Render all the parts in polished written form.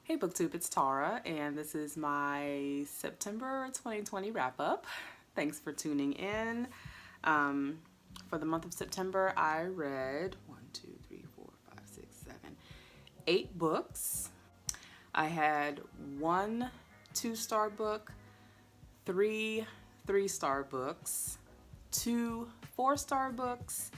Hey booktube, it's Tara and this is my September 2020 wrap up. Thanks for tuning in. For the month of September, I read 8 books. I had 1 2-star book, 3 3-star books, 2 4-star books,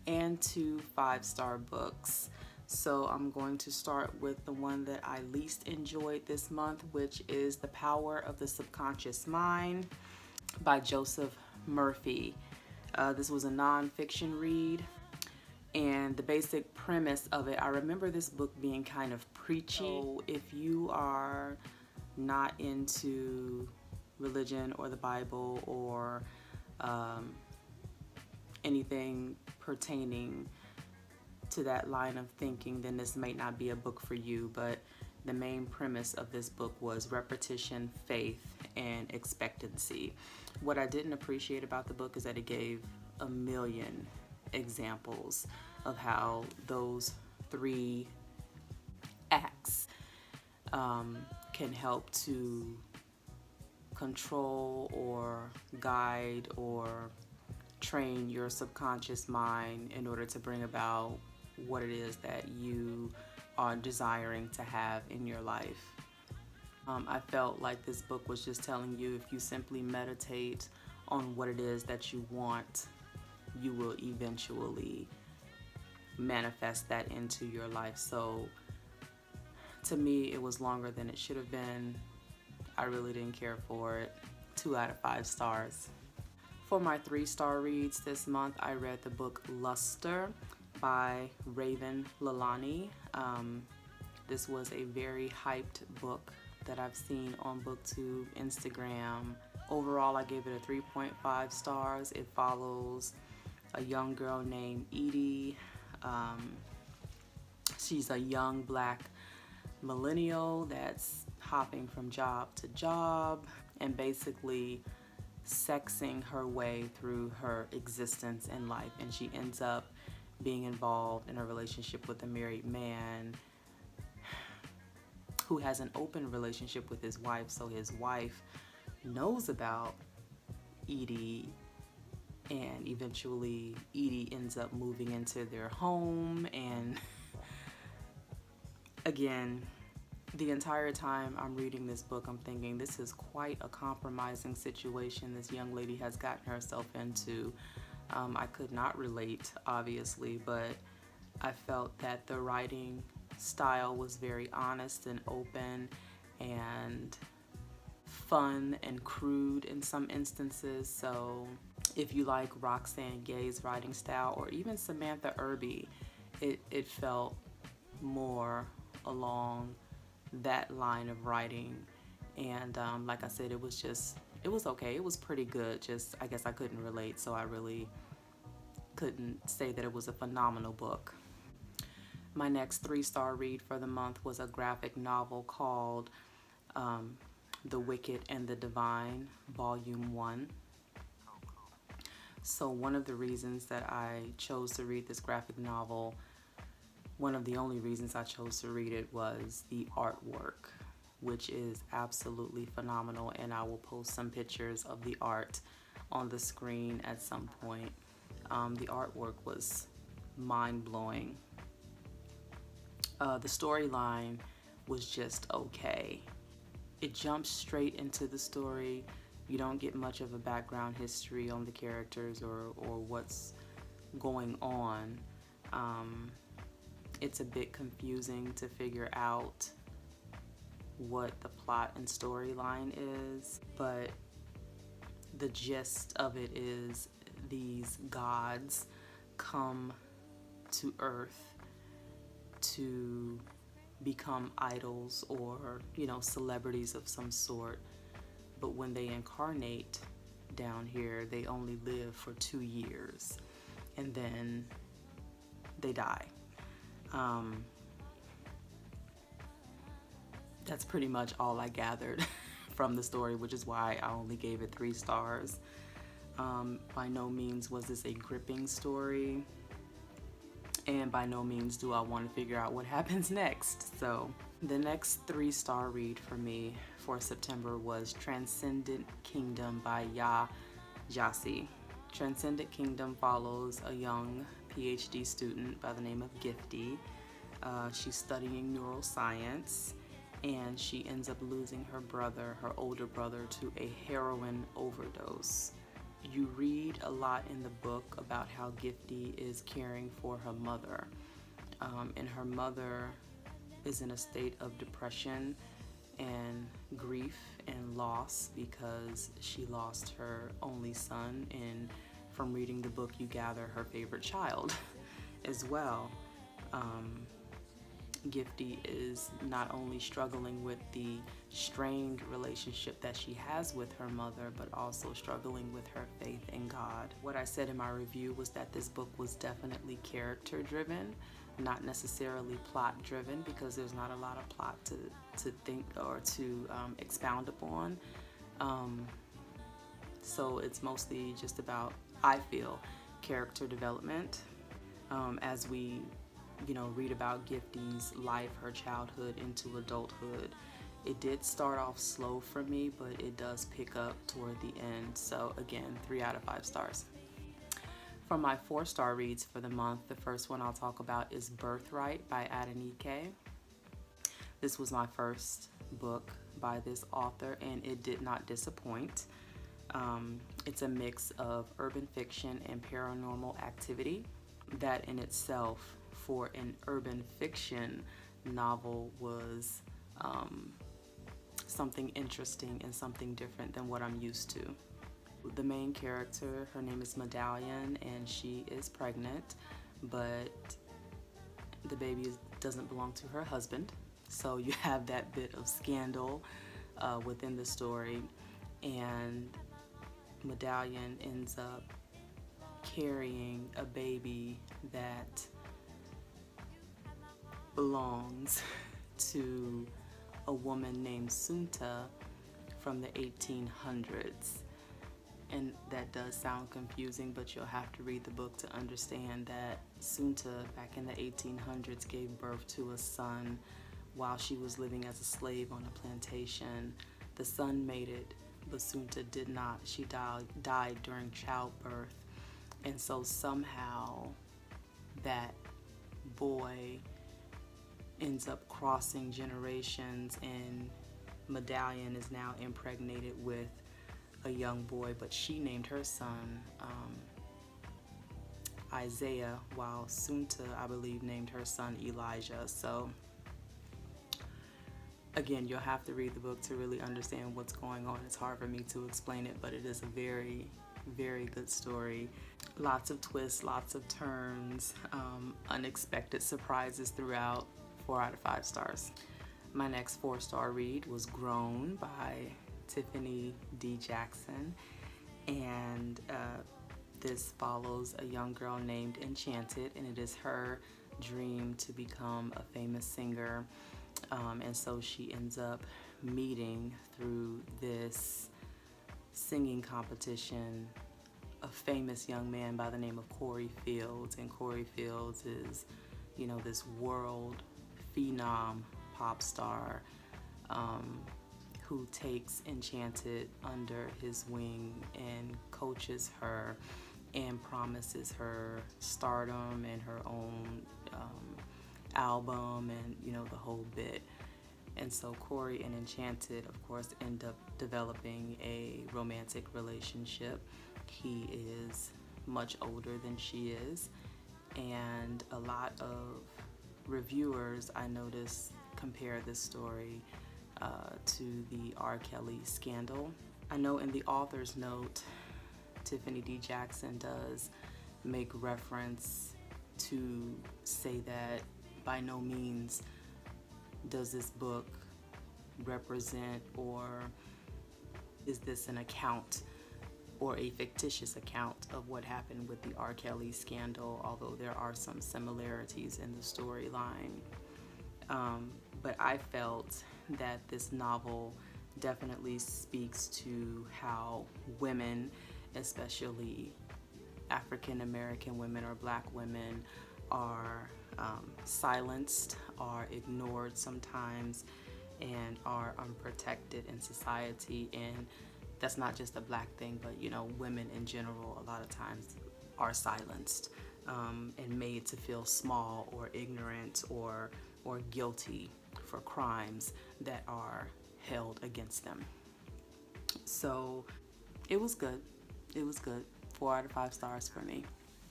and 2 5-star books. So I'm going to start with the one that I least enjoyed this month, which is The Power of the Subconscious Mind by Joseph Murphy. This was a nonfiction read, and the basic premise of it, I remember this book being kind of preachy. So if you are not into religion or the Bible or anything pertaining to that line of thinking, then this may not be a book for you. But the main premise of this book was repetition, faith, and expectancy. What I didn't appreciate about the book is that it gave a million examples of how those 3 acts can help to control or guide or train your subconscious mind in order to bring about what it is that you are desiring to have in your life. I felt like this book was just telling you if you simply meditate on what it is that you want, you will eventually manifest that into your life. So to me, it was longer than it should have been. I really didn't care for it. 2 out of 5 stars. For my 3-star reads this month, I read the book Luster by Leilani. This was a very hyped book that I've seen on booktube, Instagram. Overall, I gave it a 3.5 stars. It follows a young girl named Edie. She's a young black millennial that's hopping from job to job and basically sexing her way through her existence in life, and she ends up being involved in a relationship with a married man who has an open relationship with his wife. So his wife knows about Edie, and eventually Edie ends up moving into their home. And again, the entire time I'm reading this book, I'm thinking this is quite a compromising situation this young lady has gotten herself into. I could not relate, obviously, but I felt that the writing style was very honest and open and fun and crude in some instances. So if you like Roxane Gay's writing style, or even Samantha Irby, it felt more along that line of writing. And like I said, it was okay. It was pretty good. Just, I guess I couldn't relate, so I really couldn't say that it was a phenomenal book. My next 3-star read for the month was a graphic novel called The Wicked and the Divine, Volume 1. So one of the reasons that I chose to read this graphic novel, one of the only reasons I chose to read it, was the artwork, which is absolutely phenomenal, and I will post some pictures of the art on the screen at some point. The artwork was mind-blowing. The storyline was just okay. It jumps straight into the story. You don't get much of a background history on the characters or what's going on. It's a bit confusing to figure out what the plot and storyline is, but the gist of it is these gods come to Earth to become idols or, celebrities of some sort. But when they incarnate down here, they only live for 2 years and then they die. That's pretty much all I gathered from the story, which is why I only gave it 3 stars. By no means was this a gripping story. and by no means do I want to figure out what happens next. So the next 3-star read for me for September was Transcendent Kingdom by Gyasi. Transcendent Kingdom follows a young PhD student by the name of Gifty. She's studying neuroscience, and she ends up losing her brother, her older brother, to a heroin overdose. You read a lot in the book about how Gifty is caring for her mother, and her mother is in a state of depression and grief and loss because she lost her only son, and from reading the book you gather her favorite child as well. Gifty is not only struggling with the strained relationship that she has with her mother, but also struggling with her faith in God. What I said in my review was that this book was definitely character driven, not necessarily plot driven, because there's not a lot of plot to think or to expound upon. So it's mostly just about, I feel, character development as we read about Gifty's life, her childhood into adulthood. It did start off slow for me, but it does pick up toward the end. So again, 3 out of 5 stars. For my 4-star reads for the month, the first one I'll talk about is Birthright by Adenike. This was my first book by this author, and it did not disappoint. It's a mix of urban fiction and paranormal activity. That in itself, for an urban fiction novel, was something interesting and something different than what I'm used to. The main character, her name is Medallion, and she is pregnant, but the baby doesn't belong to her husband. So you have that bit of scandal within the story, and Medallion ends up carrying a baby that belongs to a woman named Sunta from the 1800s. And that does sound confusing, but you'll have to read the book to understand that Sunta back in the 1800s gave birth to a son while she was living as a slave on a plantation. The son made it, but Sunta did not. She died during childbirth. And so somehow that boy ends up crossing generations, and Medallion is now impregnated with a young boy, but she named her son Isaiah, while Sunta, I believe, named her son Elijah. So again, you'll have to read the book to really understand what's going on. It's hard for me to explain it, but it is a very, very good story. Lots of twists, lots of turns, unexpected surprises throughout. 4 out of 5 stars. My next 4-star read was Grown by Tiffany D. Jackson, and this follows a young girl named Enchanted, and it is her dream to become a famous singer, and so she ends up meeting through this singing competition a famous young man by the name of Corey Fields, and Corey Fields is, this world phenom pop star who takes Enchanted under his wing and coaches her and promises her stardom and her own album and the whole bit. And so Corey and Enchanted, of course, end up developing a romantic relationship. He is much older than she is, and a lot of reviewers, I noticed, compare this story to the R. Kelly scandal. I know in the author's note, Tiffany D. Jackson does make reference to say that by no means does this book represent, or is this an account or a fictitious account of what happened with the R. Kelly scandal, although there are some similarities in the storyline. But I felt that this novel definitely speaks to how women, especially African American women or Black women, are silenced, are ignored sometimes, and are unprotected in society. And that's not just a black thing, but you know, women in general a lot of times are silenced and made to feel small or ignorant or guilty for crimes that are held against them. So it was good. It was good. 4 out of 5 stars for me.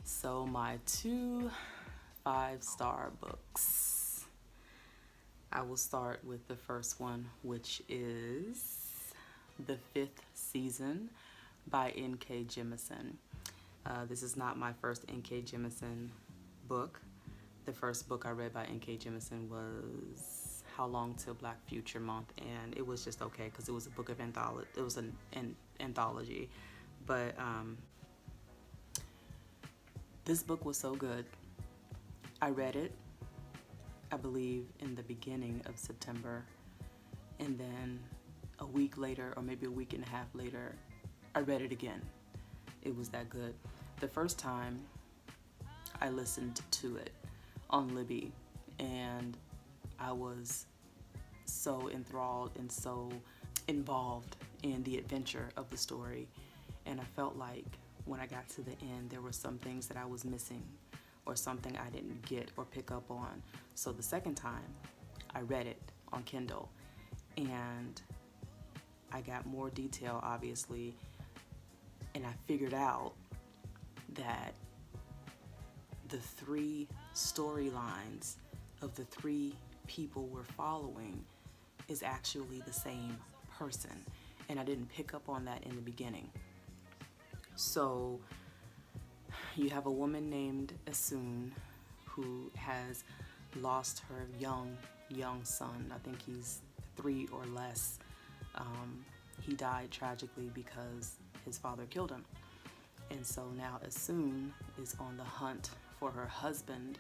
So my 2 5-star books. I will start with the first one, which is The Fifth Season by N.K. Jemisin. This is not my first N.K. Jemisin book. The first book I read by N.K. Jemisin was How Long Till Black Future Month, and it was just okay because it was a book of anthology. It was an anthology, but this book was so good. I read it, I believe, in the beginning of September, and then a week later, or maybe a week and a half later, I read it again. It was that good. The first time I listened to it on Libby, and I was so enthralled and so involved in the adventure of the story, and I felt like when I got to the end, there were some things that I was missing or something I didn't get or pick up on. So the second time I read it on Kindle, and I got more detail, obviously, and I figured out that the 3 storylines of the 3 people we're following is actually the same person, and I didn't pick up on that in the beginning. So you have a woman named Asun who has lost her young son. I think he's 3 or less. He died tragically because his father killed him. And so now Asun is on the hunt for her husband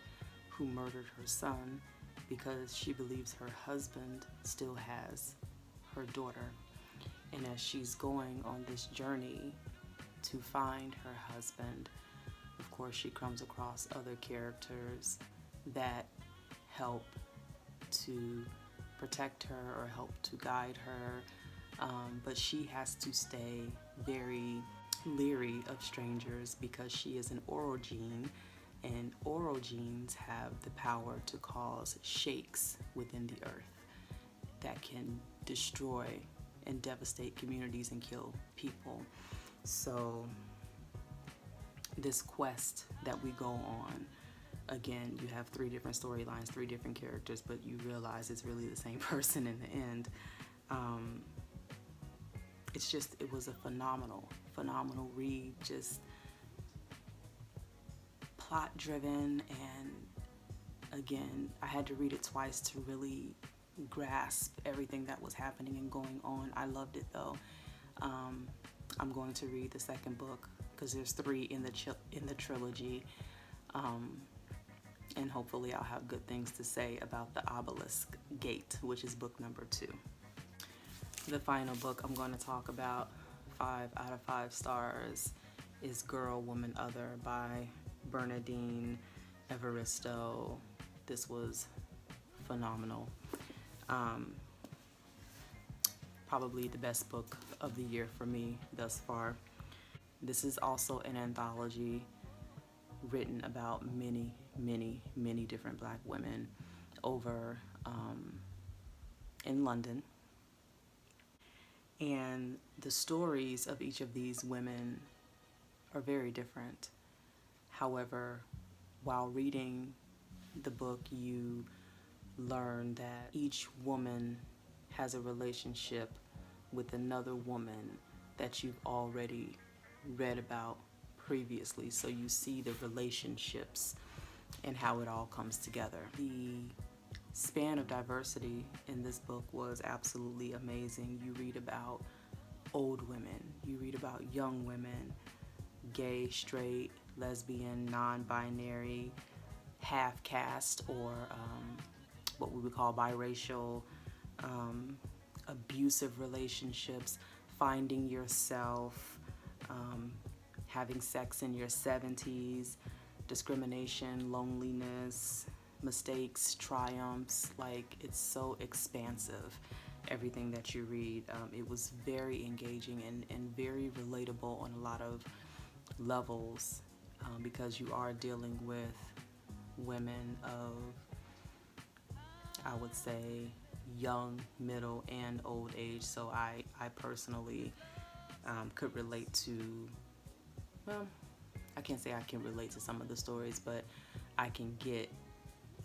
who murdered her son, because she believes her husband still has her daughter. And as she's going on this journey to find her husband, of course she comes across other characters that help to protect her or help to guide her, but she has to stay very leery of strangers because she is an orogene, and orogenes have the power to cause shakes within the earth that can destroy and devastate communities and kill people. So this quest that we go on, again, you have 3 different storylines, 3 different characters, but you realize it's really the same person in the end. It was a phenomenal read, just plot driven, and again, I had to read it twice to really grasp everything that was happening and going on. I loved it though. I'm going to read the second book because there's 3 in the trilogy, and hopefully I'll have good things to say about The Obelisk Gate, which is book number 2. The final book I'm going to talk about, 5 out of 5 stars, is Girl, Woman, Other by Bernardine, Evaristo. This was phenomenal. Probably the best book of the year for me thus far. This is also an anthology written about many, many, many different black women over in London. And the stories of each of these women are very different. However, while reading the book, you learn that each woman has a relationship with another woman that you've already read about previously. So you see the relationships and how it all comes together. The span of diversity in this book was absolutely amazing. You read about old women, you read about young women, gay, straight, lesbian, non-binary, half-caste, or what we would call biracial, abusive relationships, finding yourself, having sex in your 70s, discrimination, loneliness, mistakes, triumphs. Like, it's so expansive, everything that you read. It was very engaging and very relatable on a lot of levels, because you are dealing with women of, I would say, young, middle, and old age. So I personally could relate to, well, I can't say I can relate to some of the stories, but I can get,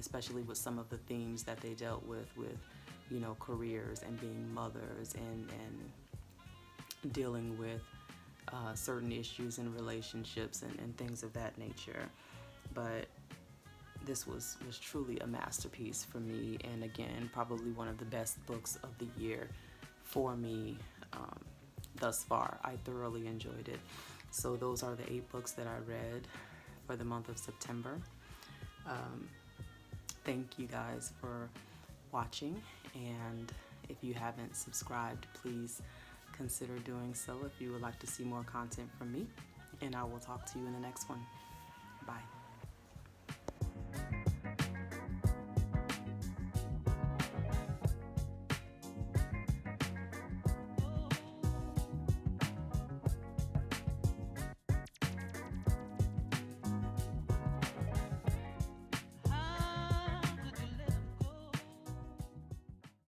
especially with some of the themes that they dealt with, you know, careers and being mothers and dealing with certain issues in relationships and things of that nature. But this was truly a masterpiece for me, and again, probably one of the best books of the year for me thus far. I thoroughly enjoyed it. So those are the 8 books that I read for the month of September. Thank you guys for watching, and if you haven't subscribed, please consider doing so if you would like to see more content from me, and I will talk to you in the next one. Bye.